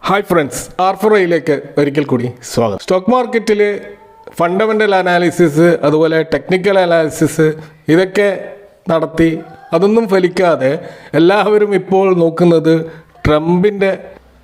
Hi friends, ആർഫോറയിലേക്ക് ഒരിക്കൽ കൂടി സ്വാഗതം. സ്റ്റോക്ക് മാർക്കറ്റിൽ ഫണ്ടമെൻ്റൽ അനാലിസിസ് അതുപോലെ ടെക്നിക്കൽ അനാലിസിസ് ഇതൊക്കെ നടത്തി അതൊന്നും ഫലിക്കാതെ എല്ലാവരും ഇപ്പോൾ നോക്കുന്നത് ട്രംപിൻ്റെ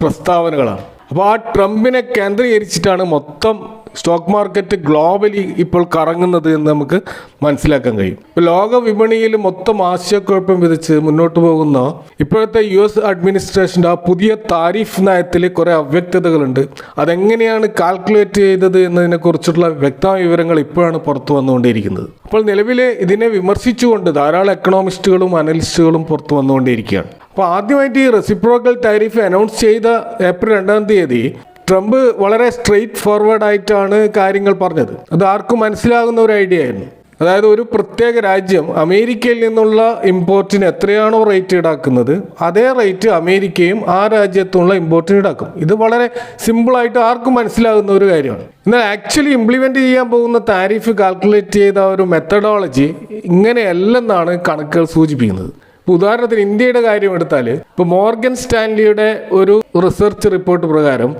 പ്രസ്താവനകളാണ്. അപ്പോൾ ആ ട്രംപിനെ കേന്ദ്രീകരിച്ചിട്ടാണ് മൊത്തം സ്റ്റോക്ക് മാർക്കറ്റ് ഗ്ലോബലി ഇപ്പോൾ കറങ്ങുന്നത് എന്ന് നമുക്ക് മനസ്സിലാക്കാൻ കഴിയും. ഇപ്പോൾ ലോക വിപണിയിൽ മൊത്തം ആശയക്കുഴപ്പം വിധിച്ച് മുന്നോട്ട് പോകുന്ന ഇപ്പോഴത്തെ US അഡ്മിനിസ്ട്രേഷൻ്റെ ആ പുതിയ താരിഫ് നയത്തിൽ കുറേ അവ്യക്തതകളുണ്ട്. അതെങ്ങനെയാണ് കാൽക്കുലേറ്റ് ചെയ്തത് എന്നതിനെക്കുറിച്ചുള്ള വ്യക്തമായ വിവരങ്ങൾ ഇപ്പോഴാണ് പുറത്തു വന്നുകൊണ്ടിരിക്കുന്നത്. അപ്പോൾ നിലവിൽ ഇതിനെ വിമർശിച്ചുകൊണ്ട് ധാരാളം എക്കണോമിസ്റ്റുകളും അനലിസ്റ്റുകളും പുറത്തു വന്നുകൊണ്ടിരിക്കുകയാണ്. അപ്പോൾ ആദ്യമായിട്ട് ഈ റെസിപ്രോക്കൽ താരിഫ് അനൗൺസ് ചെയ്ത ഏപ്രിൽ 2-ാം തീയതി ട്രംപ് വളരെ സ്ട്രെയിറ്റ് ഫോർവേഡ് ആയിട്ടാണ് കാര്യങ്ങൾ പറഞ്ഞത്. അത് ആർക്കും മനസ്സിലാകുന്ന ഒരു ഐഡിയ ആയിരുന്നു. അതായത് ഒരു പ്രത്യേക രാജ്യം അമേരിക്കയിൽ നിന്നുള്ള ഇമ്പോർട്ടിന് എത്രയാണോ റേറ്റ് ഈടാക്കുന്നത് അതേ റേറ്റ് അമേരിക്കയും ആ രാജ്യത്തുള്ള ഇമ്പോർട്ടിന് ഈടാക്കും. ഇത് വളരെ സിമ്പിളായിട്ട് ആർക്കും മനസ്സിലാകുന്ന ഒരു കാര്യമാണ്. എന്നാൽ ആക്ച്വലി ഇംപ്ലിമെൻ്റ് ചെയ്യാൻ പോകുന്ന താരിഫ് കാൽക്കുലേറ്റ് ചെയ്ത ഒരു മെത്തഡോളജി ഇങ്ങനെയല്ലെന്നാണ് കണക്കുകൾ സൂചിപ്പിക്കുന്നത്. ഉദാഹരണത്തിന് ഇന്ത്യയുടെ കാര്യം എടുത്താൽ ഇപ്പോൾ മോർഗൻ സ്റ്റാൻലിയുടെ ഒരു റിസർച്ച് റിപ്പോർട്ട് പ്രകാരം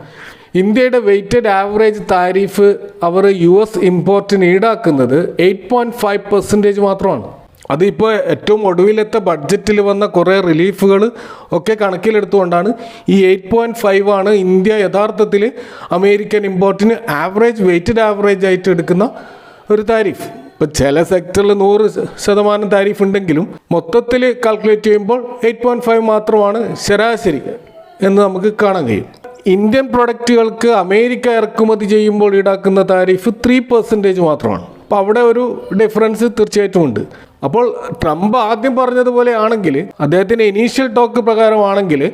ഇന്ത്യയുടെ വെയ്റ്റഡ് ആവറേജ് താരിഫ് അവർ US ഇമ്പോർട്ടിന് ഈടാക്കുന്നത് 8.5% മാത്രമാണ്. അതിപ്പോൾ ഏറ്റവും ഒടുവിലത്തെ ബഡ്ജറ്റിൽ വന്ന കുറേ റിലീഫുകൾ ഒക്കെ കണക്കിലെടുത്തുകൊണ്ടാണ് ഈ 8.5 ആണ് ഇന്ത്യ യഥാർത്ഥത്തിൽ അമേരിക്കൻ ഇമ്പോർട്ടിന് വെയ്റ്റഡ് ആവറേജ് ആയിട്ട് എടുക്കുന്ന ഒരു താരിഫ്. ഇപ്പോൾ ചില സെക്ടറിൽ 100% താരിഫ് ഉണ്ടെങ്കിലും മൊത്തത്തിൽ കാൽക്കുലേറ്റ് ചെയ്യുമ്പോൾ 8.5 മാത്രമാണ് ശരാശരി എന്ന് നമുക്ക് കാണാൻ കഴിയും. ഇന്ത്യൻ പ്രൊഡക്റ്റുകൾക്ക് അമേരിക്ക ഇറക്കുമതി ചെയ്യുമ്പോൾ ഈടാക്കുന്ന താരിഫ് 3% മാത്രമാണ്. അപ്പോൾ അവിടെ ഒരു ഡിഫറൻസ് തീർച്ചയായിട്ടും ഉണ്ട്. അപ്പോൾ ട്രംപ് ആദ്യം പറഞ്ഞതുപോലെ ആണെങ്കിൽ, അദ്ദേഹത്തിൻ്റെ ഇനീഷ്യൽ ടോക്ക് പ്രകാരമാണെങ്കിൽ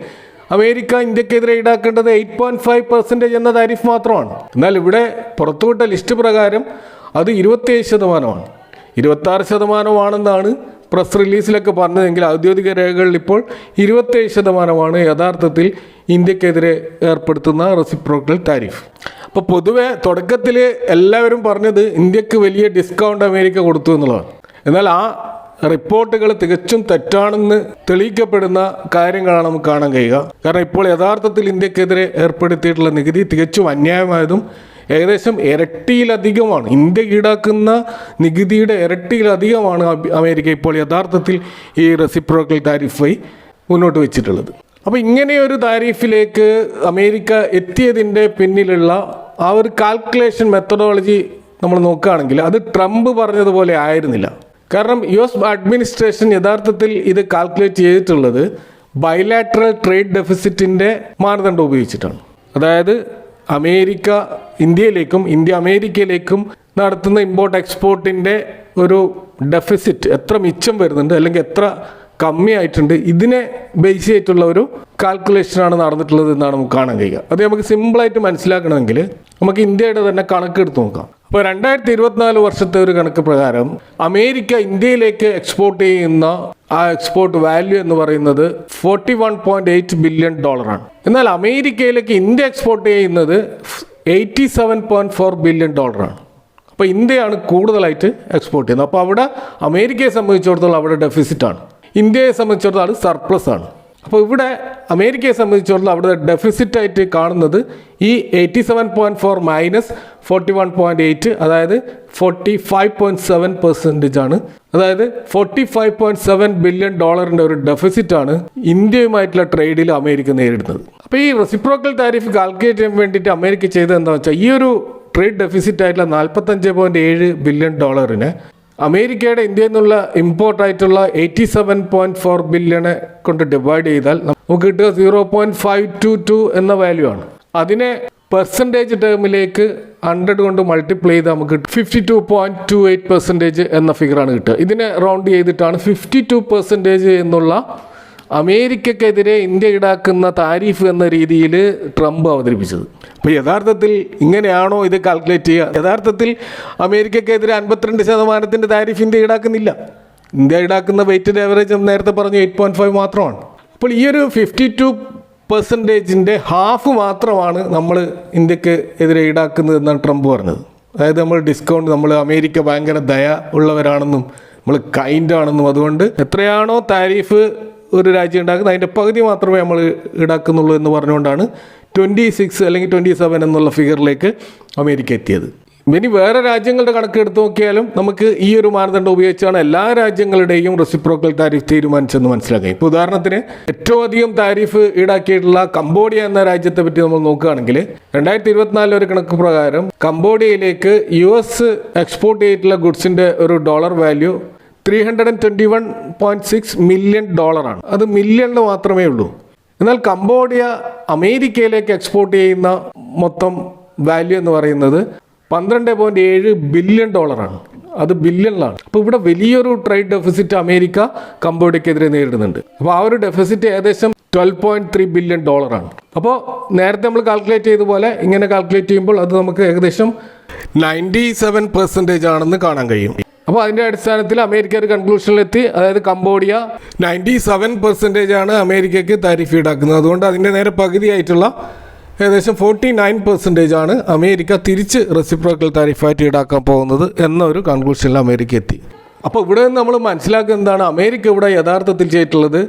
അമേരിക്ക ഇന്ത്യക്കെതിരെ ഈടാക്കേണ്ടത് 8.5% എന്ന താരിഫ് മാത്രമാണ്. എന്നാൽ ഇവിടെ പുറത്തുവിട്ട ലിസ്റ്റ് പ്രകാരം അത് 27%. 26% പ്രസ് റിലീസിലൊക്കെ പറഞ്ഞതെങ്കിൽ ഔദ്യോഗിക രേഖകളിൽ ഇപ്പോൾ 27% യഥാർത്ഥത്തിൽ ഇന്ത്യക്കെതിരെ ഏർപ്പെടുത്തുന്ന റെസിപ്രോക്കൽ താരിഫ്. അപ്പോൾ പൊതുവെ തുടക്കത്തിൽ എല്ലാവരും പറഞ്ഞത് ഇന്ത്യക്ക് വലിയ ഡിസ്കൗണ്ട് അമേരിക്ക കൊടുത്തു എന്നുള്ളതാണ്. എന്നാൽ ആ റിപ്പോർട്ടുകൾ തികച്ചും തെറ്റാണെന്ന് തെളിയിക്കപ്പെടുന്ന കാര്യങ്ങളാണ് നമുക്ക് കാണാൻ കഴിയുക. കാരണം ഇപ്പോൾ യഥാർത്ഥത്തിൽ ഇന്ത്യക്കെതിരെ ഏർപ്പെടുത്തിയിട്ടുള്ള നികുതി തികച്ചും അന്യായമായതും ഏകദേശം ഇരട്ടിയിലധികമാണ്. ഇന്ത്യ ഈടാക്കുന്ന നികുതിയുടെ ഇരട്ടിയിലധികമാണ് അമേരിക്ക ഇപ്പോൾ യഥാർത്ഥത്തിൽ ഈ റെസിപ്രോക്കൽ താരിഫായി മുന്നോട്ട് വെച്ചിട്ടുള്ളത്. അപ്പോൾ ഇങ്ങനെയൊരു താരിഫിലേക്ക് അമേരിക്ക എത്തിയതിൻ്റെ പിന്നിലുള്ള ആ ഒരു കാൽക്കുലേഷൻ മെത്തഡോളജി നമ്മൾ നോക്കുകയാണെങ്കിൽ അത് ട്രംപ് പറഞ്ഞതുപോലെ ആയിരുന്നില്ല. കാരണം US അഡ്മിനിസ്ട്രേഷൻ യഥാർത്ഥത്തിൽ ഇത് കാൽക്കുലേറ്റ് ചെയ്തിട്ടുള്ളത് ബൈലാറ്ററൽ ട്രേഡ് ഡെഫിസിറ്റിൻ്റെ മാനദണ്ഡം ഉപയോഗിച്ചിട്ടാണ്. അതായത് അമേരിക്ക ഇന്ത്യയിലേക്കും ഇന്ത്യ അമേരിക്കയിലേക്കും നടത്തുന്ന ഇമ്പോർട്ട് എക്സ്പോർട്ടിൻ്റെ ഒരു ഡെഫിസിറ്റ് എത്ര മിച്ചം വരുന്നുണ്ട് അല്ലെങ്കിൽ എത്ര കമ്മിയായിട്ടുണ്ട്, ഇതിനെ ബേസ് ചെയ്തിട്ടുള്ള ഒരു കാൽക്കുലേഷനാണ് നടന്നിട്ടുള്ളത് എന്നാണ് നമുക്ക് കാണാൻ കഴിയുക. അത് നമുക്ക് സിമ്പിളായിട്ട് മനസ്സിലാക്കണമെങ്കിൽ നമുക്ക് ഇന്ത്യയുടെ തന്നെ കണക്കെടുത്ത് നോക്കാം. അപ്പോൾ 2024 വർഷത്തെ ഒരു കണക്ക് പ്രകാരം അമേരിക്ക ഇന്ത്യയിലേക്ക് എക്സ്പോർട്ട് ചെയ്യുന്ന ആ എക്സ്പോർട്ട് വാല്യൂ എന്ന് പറയുന്നത് $41.8 ബില്യൺ. എന്നാൽ അമേരിക്കയിലേക്ക് ഇന്ത്യ എക്സ്പോർട്ട് ചെയ്യുന്നത് $87.4 ബില്യൺ. അപ്പോൾ ഇന്ത്യയാണ് കൂടുതലായിട്ട് എക്സ്പോർട്ട് ചെയ്യുന്നത്. അപ്പോൾ അവിടെ അമേരിക്കയെ സംബന്ധിച്ചിടത്തോളം അവിടെ ഡെഫിസിറ്റാണ്, ഇന്ത്യയെ സംബന്ധിച്ചിടത്തോളം അത് സർപ്ലസ് ആണ്. അപ്പോൾ ഇവിടെ അമേരിക്കയെ സംബന്ധിച്ചിടത്തോളം അവിടെ ഡെഫിസിറ്റായിട്ട് കാണുന്നത് ഈ 87.4 മൈനസ് 41.8, അതായത് 45.7% ആണ്. അതായത് $45.7 ബില്യൺ ഒരു ഡെഫിസിറ്റാണ് ഇന്ത്യയുമായിട്ടുള്ള ട്രേഡിൽ അമേരിക്ക നേരിടുന്നത്. അപ്പോൾ ഈ റെസിപ്രോക്കൽ താരിഫ് കാൽക്കുലേറ്റ് ചെയ്യാൻ വേണ്ടിയിട്ട് അമേരിക്ക ചെയ്തത് എന്താണെന്ന് വെച്ചാൽ ഈ ഒരു ട്രേഡ് ഡെഫിസിറ്റ് ആയിട്ടുള്ള $45.7 ബില്യൺ അമേരിക്കയുടെ ഇന്ത്യയിൽ നിന്നുള്ള ഇമ്പോർട്ടായിട്ടുള്ള 87.4 ബില്യണെ കൊണ്ട് ഡിവൈഡ് ചെയ്താൽ നമുക്ക് കിട്ടുക 0.522 എന്ന വാല്യൂ ആണ്. അതിനെ പെർസെൻറ്റേജ് ടേമിലേക്ക് 100 കൊണ്ട് മൾട്ടിപ്ലൈ ചെയ്താൽ നമുക്ക് 52.28% എന്ന ഫിഗറാണ് കിട്ടുക. ഇതിനെ റൗണ്ട് ചെയ്തിട്ടാണ് 52% എന്നുള്ള അമേരിക്കക്കെതിരെ ഇന്ത്യ ഈടാക്കുന്ന താരിഫ് എന്ന രീതിയിൽ ട്രംപ് അവതരിപ്പിച്ചത്. അപ്പോൾ യഥാർത്ഥത്തിൽ ഇങ്ങനെയാണോ ഇത് കാൽക്കുലേറ്റ് ചെയ്യുക? യഥാർത്ഥത്തിൽ അമേരിക്കക്കെതിരെ 52% താരിഫ് ഇന്ത്യ ഈടാക്കുന്നില്ല. ഇന്ത്യ ഈടാക്കുന്ന വെയ്റ്റഡ് ആവറേജ് നേരത്തെ പറഞ്ഞു 8.5 മാത്രമാണ്. അപ്പോൾ ഈ ഒരു 52% ഹാഫ് മാത്രമാണ് നമ്മൾ ഇന്ത്യക്ക് എതിരെ ഈടാക്കുന്നത് എന്നാണ് ട്രംപ് പറഞ്ഞത്. അതായത് നമ്മൾ ഡിസ്കൗണ്ട്, നമ്മൾ അമേരിക്ക ഭയങ്കര ദയ ഉള്ളവരാണെന്നും നമ്മൾ കൈൻഡ് ആണെന്നും അതുകൊണ്ട് എത്രയാണോ താരിഫ് ഒരു രാജ്യം ഉണ്ടാക്കുന്നത് അതിൻ്റെ പകുതി മാത്രമേ നമ്മൾ ഈടാക്കുന്നുള്ളൂ എന്ന് പറഞ്ഞുകൊണ്ടാണ് 26 അല്ലെങ്കിൽ 27 എന്നുള്ള ഫിഗറിലേക്ക് അമേരിക്ക എത്തിയത്. ഇനി വേറെ രാജ്യങ്ങളുടെ കണക്ക് എടുത്തു നോക്കിയാലും നമുക്ക് ഈ ഒരു മാനദണ്ഡം ഉപയോഗിച്ചാണ് എല്ലാ രാജ്യങ്ങളുടെയും റെസിപ്രോക്കൽ താരിഫ് തീരുമാനിച്ചെന്ന് മനസ്സിലാക്കുക. ഇപ്പോൾ ഉദാഹരണത്തിന് ഏറ്റവും അധികം താരിഫ് ഈടാക്കിയിട്ടുള്ള കംബോഡിയ എന്ന രാജ്യത്തെ പറ്റി നമ്മൾ നോക്കുകയാണെങ്കിൽ 2024 ഒരു കണക്ക് പ്രകാരം കംബോഡിയയിലേക്ക് US എക്സ്പോർട്ട് ചെയ്തിട്ടുള്ള ഗുഡ്സിന്റെ ഒരു ഡോളർ വാല്യൂ $321.6 മില്യൺ ആണ്. അത് മില്യണിൽ മാത്രമേ ഉള്ളൂ. എന്നാൽ കംബോഡിയ അമേരിക്കയിലേക്ക് എക്സ്പോർട്ട് ചെയ്യുന്ന മൊത്തം വാല്യൂ എന്ന് പറയുന്നത് $12.7 ബില്യൺ ആണ്. അത് ബില്യണിലാണ്. അപ്പോൾ ഇവിടെ വലിയൊരു ട്രേഡ് ഡെഫിസിറ്റ് അമേരിക്ക കംബോഡിയക്കെതിരെ നേരിടുന്നുണ്ട്. അപ്പോൾ ആ ഒരു ഡെഫിസിറ്റ് ഏകദേശം $12.3 ബില്യൺ ആണ്. അപ്പോൾ നേരത്തെ നമ്മൾ കാൽക്കുലേറ്റ് ചെയ്ത പോലെ ഇങ്ങനെ കാൽക്കുലേറ്റ് ചെയ്യുമ്പോൾ അത് നമുക്ക് ഏകദേശം 97% ആണെന്ന് കാണാൻ കഴിയും. അപ്പോൾ അതിൻ്റെ അടിസ്ഥാനത്തിൽ അമേരിക്ക ഒരു കൺക്ലൂഷനിലെത്തി. അതായത് കംബോഡിയ 97% ആണ് അമേരിക്കയ്ക്ക് താരിഫ് ഈടാക്കുന്നത്. അതുകൊണ്ട് അതിൻ്റെ നേരെ പകുതിയായിട്ടുള്ള ഏകദേശം 49% ആണ് അമേരിക്ക തിരിച്ച് റെസിപ്രോക്കൽ താരിഫായിട്ട് ഈടാക്കാൻ പോകുന്നത് എന്നൊരു കൺക്ലൂഷനിൽ അമേരിക്ക എത്തി. അപ്പോൾ ഇവിടെ നിന്ന് നമ്മൾ മനസ്സിലാക്കുന്നത് എന്താണ്? അമേരിക്ക ഇവിടെ യഥാർത്ഥത്തിൽ ചെയ്തിട്ടുള്ളത്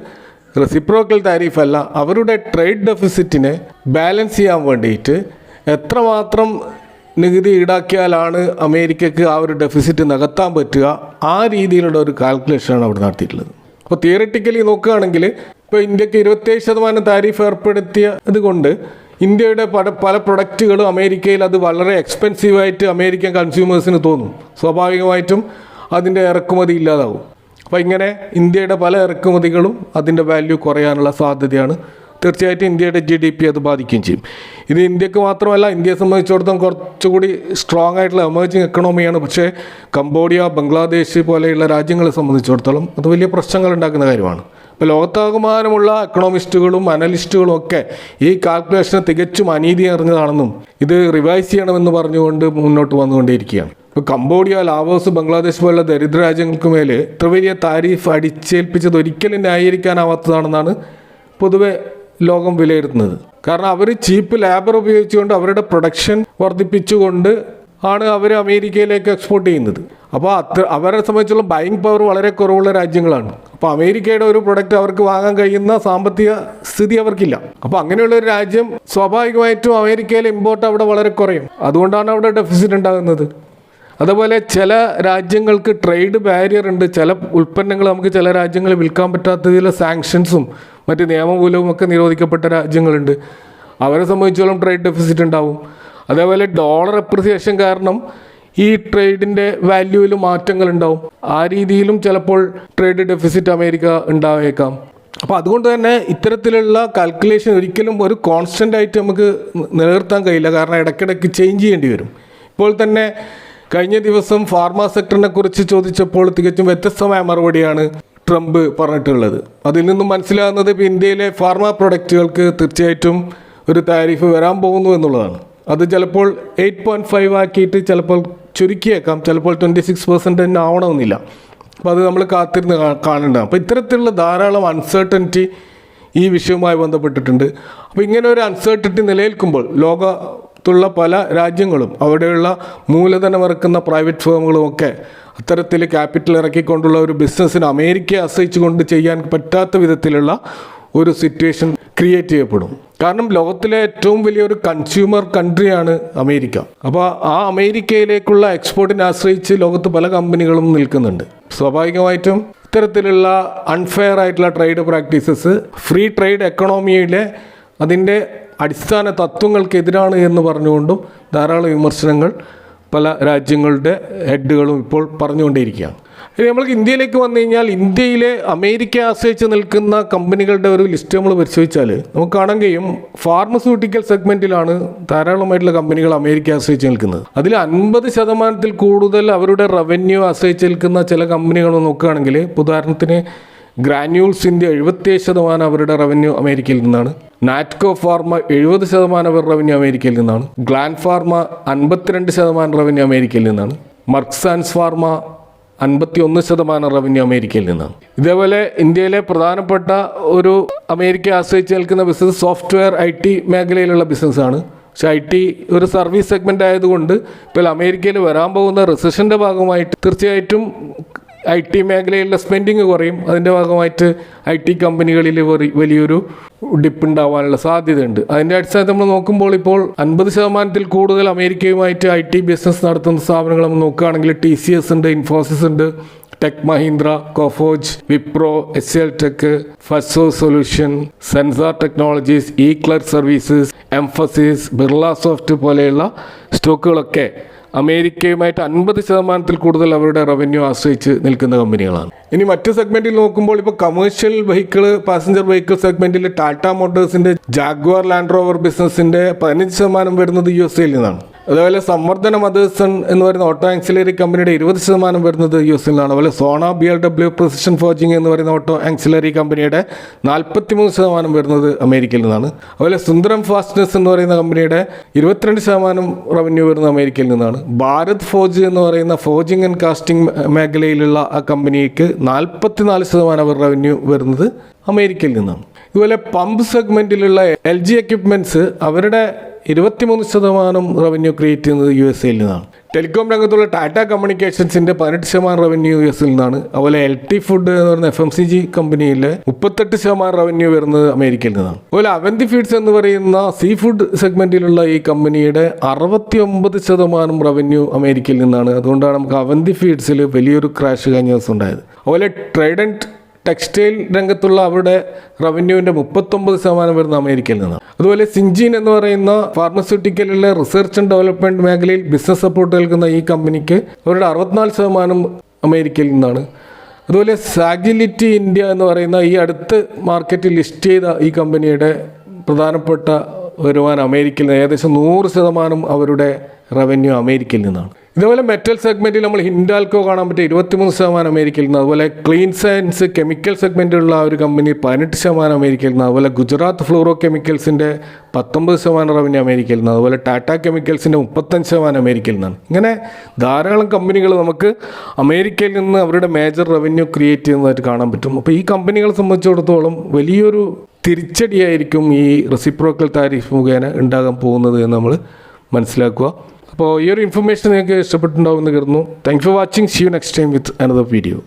റെസിപ്രോക്കൽ താരിഫ് അല്ല, അവരുടെ ട്രേഡ് ഡെഫിസിറ്റിനെ ബാലൻസ് ചെയ്യാൻ വേണ്ടിയിട്ട് എത്രമാത്രം നികുതി ഈടാക്കിയാലാണ് അമേരിക്കയ്ക്ക് ആ ഒരു ഡെഫിസിറ്റ് നികത്താൻ പറ്റുക, ആ രീതിയിലുള്ള ഒരു കാൽക്കുലേഷനാണ് അവിടെ നടത്തിയിട്ടുള്ളത്. അപ്പോൾ തിയററ്റിക്കലി നോക്കുകയാണെങ്കിൽ ഇപ്പോൾ ഇന്ത്യക്ക് 27% താരിഫ് ഏർപ്പെടുത്തിയത് കൊണ്ട് ഇന്ത്യയുടെ പല പ്രൊഡക്റ്റുകളും അമേരിക്കയിൽ അത് വളരെ എക്സ്പെൻസീവായിട്ട് അമേരിക്കൻ കൺസ്യൂമേഴ്സിന് തോന്നും. സ്വാഭാവികമായിട്ടും അതിൻ്റെ ഇറക്കുമതി ഇല്ലാതാവും. അപ്പോൾ ഇങ്ങനെ ഇന്ത്യയുടെ പല ഇറക്കുമതികളും അതിൻ്റെ വാല്യൂ കുറയാനുള്ള സാധ്യതയാണ്. തീർച്ചയായിട്ടും ഇന്ത്യയുടെ GDP അത് ബാധിക്കുകയും ചെയ്യും. ഇത് ഇന്ത്യക്ക് മാത്രമല്ല, ഇന്ത്യയെ സംബന്ധിച്ചിടത്തോളം കുറച്ചുകൂടി സ്ട്രോങ് ആയിട്ടുള്ള എമേർജിങ് എക്കണോമിയാണ്. പക്ഷേ കംബോഡിയ, ബംഗ്ലാദേശ് പോലെയുള്ള രാജ്യങ്ങളെ സംബന്ധിച്ചിടത്തോളം അത് വലിയ പ്രശ്നങ്ങൾ ഉണ്ടാക്കുന്ന കാര്യമാണ്. ഇപ്പോൾ ലോകത്താകമാനമുള്ള എക്കണോമിസ്റ്റുകളും അനലിസ്റ്റുകളും ഒക്കെ ഈ കാൽക്കുലേഷനെ തികച്ചും അനീതി അറിഞ്ഞതാണെന്നും ഇത് റിവൈസ് ചെയ്യണമെന്ന് പറഞ്ഞുകൊണ്ട് മുന്നോട്ട് വന്നുകൊണ്ടേയിരിക്കുകയാണ്. ഇപ്പോൾ കംബോഡിയ, ലാവോസ്, ബംഗ്ലാദേശ് പോലുള്ള ദരിദ്ര താരാജ്യങ്ങൾക്ക് മേൽ ഇത്ര വലിയ താരിഫ് അടിച്ചേൽപ്പിച്ചത് ഒരിക്കലും ന്യായീകരിക്കാനാവാത്തതാണെന്നാണ് പൊതുവെ ലോകം വിലയിരുത്തുന്നത്. കാരണം അവർ ചീപ്പ് ലേബർ ഉപയോഗിച്ചുകൊണ്ട് അവരുടെ പ്രൊഡക്ഷൻ വർദ്ധിപ്പിച്ചുകൊണ്ട് ആണ് അവർ അമേരിക്കയിലേക്ക് എക്സ്പോർട്ട് ചെയ്യുന്നത്. അപ്പോൾ അവരെ സംബന്ധിച്ചുള്ള ബൈയിങ് പവർ വളരെ കുറവുള്ള രാജ്യങ്ങളാണ്. അപ്പോൾ അമേരിക്കയുടെ ഒരു പ്രൊഡക്റ്റ് അവർക്ക് വാങ്ങാൻ കഴിയുന്ന സാമ്പത്തിക സ്ഥിതി അവർക്കില്ല. അപ്പോൾ അങ്ങനെയുള്ള ഒരു രാജ്യം സ്വാഭാവികമായിട്ടും അമേരിക്കയിലെ ഇമ്പോർട്ട് അവിടെ വളരെ കുറയും. അതുകൊണ്ടാണ് അവിടെ ഡെഫിസിറ്റ് ഉണ്ടാകുന്നത്. അതുപോലെ ചില രാജ്യങ്ങൾക്ക് ട്രേഡ് ബാരിയർ ഉണ്ട്. ചില ഉൽപ്പന്നങ്ങൾ നമുക്ക് ചില രാജ്യങ്ങളിൽ വിൽക്കാൻ പറ്റാത്ത ചില സാങ്ഷൻസും മറ്റ് നിയമമൂലവും ഒക്കെ നിരോധിക്കപ്പെട്ട രാജ്യങ്ങളുണ്ട്. അവരെ സംബന്ധിച്ചോളം ട്രേഡ് ഡെഫിസിറ്റ് ഉണ്ടാവും. അതേപോലെ ഡോളർ അപ്രിസിയേഷൻ കാരണം ഈ ട്രേഡിൻ്റെ വാല്യൂവിൽ മാറ്റങ്ങൾ ഉണ്ടാവും. ആ രീതിയിലും ചിലപ്പോൾ ട്രേഡ് ഡെഫിസിറ്റ് അമേരിക്ക ഉണ്ടായേക്കാം. അപ്പോൾ അതുകൊണ്ട് തന്നെ ഇത്തരത്തിലുള്ള കാൽക്കുലേഷൻ ഒരിക്കലും ഒരു കോൺസ്റ്റൻ്റ് ആയിട്ട് നമുക്ക് നിലനിർത്താൻ കഴിയില്ല. കാരണം ഇടയ്ക്കിടയ്ക്ക് ചേഞ്ച് ചെയ്യേണ്ടി വരും. ഇപ്പോൾ തന്നെ കഴിഞ്ഞ ദിവസം ഫാർമ സെക്ടറിനെ കുറിച്ച് ചോദിച്ചപ്പോൾ തികച്ചും വ്യത്യസ്തമായ മറുപടിയാണ് ട്രംപ് പറഞ്ഞിട്ടുള്ളത്. അതിൽ നിന്നും മനസ്സിലാകുന്നത് ഇപ്പോൾ ഇന്ത്യയിലെ ഫാർമ പ്രൊഡക്റ്റുകൾക്ക് തീർച്ചയായിട്ടും ഒരു താരിഫ് വരാൻ പോകുന്നു എന്നുള്ളതാണ്. അത് ചിലപ്പോൾ 8.5 ആക്കിയിട്ട് ചിലപ്പോൾ ചുരുക്കിയേക്കാം, ചിലപ്പോൾ 26% തന്നെ ആവണമെന്നില്ല. അപ്പോൾ അത് നമ്മൾ കാത്തിരുന്ന് കാണേണ്ടതാണ്. അപ്പോൾ ഇത്തരത്തിലുള്ള ധാരാളം അൺസർട്ടനിറ്റി ഈ വിഷയവുമായി ബന്ധപ്പെട്ടിട്ടുണ്ട്. അപ്പോൾ ഇങ്ങനെ ഒരു അൺസർട്ടനിറ്റി നിലനിൽക്കുമ്പോൾ ലോകത്തുള്ള പല രാജ്യങ്ങളും അവിടെയുള്ള മൂലധനം ഇറക്കുന്ന പ്രൈവറ്റ് ഫേമുകളും ഒക്കെ അത്തരത്തിൽ ക്യാപിറ്റൽ ഇറക്കിക്കൊണ്ടുള്ള ഒരു ബിസിനസ്സിന് അമേരിക്കയെ ആശ്രയിച്ചുകൊണ്ട് ചെയ്യാൻ പറ്റാത്ത വിധത്തിലുള്ള ഒരു സിറ്റുവേഷൻ ക്രിയേറ്റ് ചെയ്യപ്പെടും. കാരണം ലോകത്തിലെ ഏറ്റവും വലിയൊരു കൺസ്യൂമർ കൺട്രിയാണ് അമേരിക്ക. അപ്പോൾ ആ അമേരിക്കയിലേക്കുള്ള എക്സ്പോർട്ടിനെ ആശ്രയിച്ച് ലോകത്ത് പല കമ്പനികളും നിൽക്കുന്നുണ്ട്. സ്വാഭാവികമായിട്ടും ഇത്തരത്തിലുള്ള അൺഫെയർ ആയിട്ടുള്ള ട്രേഡ് പ്രാക്ടീസസ് ഫ്രീ ട്രേഡ് എക്കണോമിയിലെ അതിൻ്റെ അടിസ്ഥാന തത്വങ്ങൾക്കെതിരാണ് എന്ന് പറഞ്ഞുകൊണ്ടും ധാരാളം വിമർശനങ്ങൾ പല രാജ്യങ്ങളുടെ ഹെഡുകളും ഇപ്പോൾ പറഞ്ഞുകൊണ്ടേയിരിക്കുകയാണ്. ഇനി നമ്മൾക്ക് ഇന്ത്യയിലേക്ക് വന്നു കഴിഞ്ഞാൽ ഇന്ത്യയിലെ അമേരിക്കയെ ആശ്രയിച്ച് നിൽക്കുന്ന കമ്പനികളുടെ ഒരു ലിസ്റ്റ് നമ്മൾ പരിശോധിച്ചാൽ നമുക്ക് കാണാൻ കഴിയും ഫാർമസ്യൂട്ടിക്കൽ സെഗ്മെൻറ്റിലാണ് ധാരാളമായിട്ടുള്ള കമ്പനികൾ അമേരിക്കയെ ആശ്രയിച്ച് നിൽക്കുന്നത്. അതിൽ 50% കൂടുതൽ അവരുടെ റവന്യൂ ആശ്രയിച്ച് നിൽക്കുന്ന ചില കമ്പനികൾ നോക്കുകയാണെങ്കിൽ ഉദാഹരണത്തിന് ഗ്രാന്യൂൾസ് ഇന്ത്യ 77% അവരുടെ റവന്യൂ അമേരിക്കയിൽ നിന്നാണ്. നാറ്റ്കോ ഫാർമ 70% അവരുടെ റവന്യൂ അമേരിക്കയിൽ നിന്നാണ്. ഗ്ലാൻഡ് ഫാർമ 52% റവന്യൂ അമേരിക്കയിൽ നിന്നാണ്. മർക്സാൻസ് ഫാർമ 51% റവന്യൂ അമേരിക്കയിൽ നിന്നാണ്. ഇതേപോലെ ഇന്ത്യയിലെ പ്രധാനപ്പെട്ട ഒരു അമേരിക്കയെ ആശ്രയിച്ച് നിൽക്കുന്ന ബിസിനസ് സോഫ്റ്റ്വെയർ IT മേഖലയിലുള്ള ബിസിനസ്സാണ്. പക്ഷെ IT ഒരു സർവീസ് സെഗ്മെൻ്റ് ആയതുകൊണ്ട് ഇപ്പോൾ അമേരിക്കയിൽ വരാൻ പോകുന്ന റിസഷൻ്റെ ഭാഗമായിട്ട് തീർച്ചയായിട്ടും IT മേഖലയിലുള്ള സ്പെൻഡിങ് കുറയും. അതിൻ്റെ ഭാഗമായിട്ട് IT കമ്പനികളിൽ വലിയൊരു ഡിപ്പ് ഉണ്ടാവാനുള്ള സാധ്യതയുണ്ട്. അതിൻ്റെ അടിസ്ഥാനത്തിൽ നമ്മൾ നോക്കുമ്പോൾ ഇപ്പോൾ 50% കൂടുതൽ അമേരിക്കയുമായിട്ട് IT ബിസിനസ് നടത്തുന്ന സ്ഥാപനങ്ങൾ നമ്മൾ നോക്കുകയാണെങ്കിൽ TCS ഉണ്ട്, ഇൻഫോസിസ് ഉണ്ട്, tech Mahindra, Coforge, Wipro, HCL tech, ഫസോ solution, Zensar technologies, clerk services, Mphasis, Birla soft പോലെയുള്ള സ്റ്റോക്കുകളൊക്കെ അമേരിക്കയുമായിട്ട് 50% കൂടുതൽ അവരുടെ റവന്യൂ ആശ്രയിച്ച് നിൽക്കുന്ന കമ്പനികളാണ്. ഇനി മറ്റ് സെഗ്മെന്റിൽ നോക്കുമ്പോൾ ഇപ്പോൾ കമേഴ്ഷ്യൽ വെഹിക്കിൾ, പാസഞ്ചർ വെഹിക്കിൾ സെഗ്മെന്റിൽ ടാറ്റ മോട്ടോഴ്സിന്റെ ജാഗ്വാർ ലാൻഡ് റോവർ ബിസിനസിന്റെ 15% വരുന്നത് USA-ൽ നിന്നാണ്. അതുപോലെ സംവർദ്ധന മദേഴ്സൺ എന്ന് പറയുന്ന ഓട്ടോ ആക്സിലറി കമ്പനിയുടെ 20% വരുന്നത് US-ൽ നിന്നാണ്. അതുപോലെ സോണ BMW പ്രിസിഷൻ ഫോർജിങ് എന്ന് പറയുന്ന ഓട്ടോ ആക്സിലറി കമ്പനിയുടെ 43% വരുന്നത് അമേരിക്കയിൽ നിന്നാണ്. അതുപോലെ സുന്ദരം ഫാസ്റ്റ്നസ് എന്ന് പറയുന്ന കമ്പനിയുടെ 22% റവന്യൂ വരുന്നത് അമേരിക്കയിൽ നിന്നാണ്. ഭാരത് ഫോർജ് എന്ന് പറയുന്ന ഫോർജിങ് ആൻഡ് കാസ്റ്റിംഗ് മേഖലയിലുള്ള ആ കമ്പനിക്ക് 44% റവന്യൂ വരുന്നത് അമേരിക്കയിൽ നിന്നാണ്. ഇതുപോലെ പമ്പ് സെഗ്മെന്റിലുള്ള LG എക്യുപ്മെന്റ്സ് അവരുടെ 23% റവന്യൂ ക്രിയേറ്റ് ചെയ്യുന്നത് USA-ൽ നിന്നാണ്. ടെലികോം രംഗത്തുള്ള ടാറ്റ കമ്മ്യൂണിക്കേഷൻസിന്റെ 18% റവന്യൂ US-ൽ നിന്നാണ്. അതുപോലെ LT ഫുഡ് എന്ന് പറയുന്ന FMCG കമ്പനിയിലെ 38% റവന്യൂ വരുന്നത് അമേരിക്കയിൽ നിന്നാണ്. അതുപോലെ അവന്തി ഫീഡ്സ് എന്ന് പറയുന്ന സീ ഫുഡ് സെഗ്മെന്റിലുള്ള ഈ കമ്പനിയുടെ 69% റവന്യൂ അമേരിക്കയിൽ നിന്നാണ്. അതുകൊണ്ടാണ് നമുക്ക് അവന്തി ഫീഡ്സിൽ വലിയൊരു ക്രാഷ് കഴിഞ്ഞ ദിവസം ഉണ്ടായത്. അതുപോലെ ട്രൈഡന്റ് ടെക്സ്റ്റൈൽ രംഗത്തുള്ള അവരുടെ റവന്യൂവിൻ്റെ 39% വരുന്ന അമേരിക്കയിൽ നിന്നാണ്. അതുപോലെ സിൻജീൻ എന്ന് പറയുന്ന ഫാർമസ്യൂട്ടിക്കലിലെ റിസർച്ച് ആൻഡ് ഡെവലപ്മെൻറ്റ് മേഖലയിൽ ബിസിനസ് സപ്പോർട്ട് നൽകുന്ന ഈ കമ്പനിക്ക് അവരുടെ 64% അമേരിക്കയിൽ നിന്നാണ്. അതുപോലെ സാഗിലിറ്റി ഇന്ത്യ എന്ന് പറയുന്ന ഈ അടുത്ത് മാർക്കറ്റിൽ ലിസ്റ്റ് ചെയ്ത ഈ കമ്പനിയുടെ പ്രധാനപ്പെട്ട വരുമാനം അമേരിക്കയിൽ നിന്ന് ഏകദേശം 100% അവരുടെ റവന്യൂ അമേരിക്കയിൽ നിന്നാണ്. ഇതുപോലെ മെറ്റൽ സെഗ്മെന്റിൽ നമ്മൾ ഹിൻഡാൽക്കോ കാണാൻ പറ്റും 23% അമേരിക്കയിൽ നിന്ന്. അതുപോലെ ക്ലീൻ സയൻസ് കെമിക്കൽ സെഗ്മെന്റിലുള്ള ഒരു കമ്പനി 18% അമേരിക്കയിൽ നിന്ന്. അതുപോലെ ഗുജറാത്ത് ഫ്ലൂറോ കെമിക്കൽസിന്റെ 19% റവന്യൂ അമേരിക്കയിൽ നിന്ന്. അതുപോലെ ടാറ്റ കെമിക്കൽസിന്റെ 35% അമേരിക്കയിൽ നിന്നാണ്. ഇങ്ങനെ ധാരാളം കമ്പനികൾ നമുക്ക് അമേരിക്കയിൽ നിന്ന് അവരുടെ മേജർ റവന്യൂ ക്രിയേറ്റ് ചെയ്യുന്നതായിട്ട് കാണാൻ പറ്റും. അപ്പോൾ ഈ കമ്പനികളെ സംബന്ധിച്ചിടത്തോളം വലിയൊരു തിരിച്ചടിയായിരിക്കും ഈ റെസിപ്രോക്കൽ താരിഫ് മുഖേന ഉണ്ടാകാൻ പോകുന്നത് എന്ന് നമ്മൾ മനസ്സിലാക്കുക. അപ്പോൾ ഈ ഒരു ഇൻഫർമേഷൻ നിങ്ങൾക്ക് ഇഷ്ടപ്പെട്ടുണ്ടാവുമെന്ന് കരുതുന്നു. Thank for watching. See you next time with another video.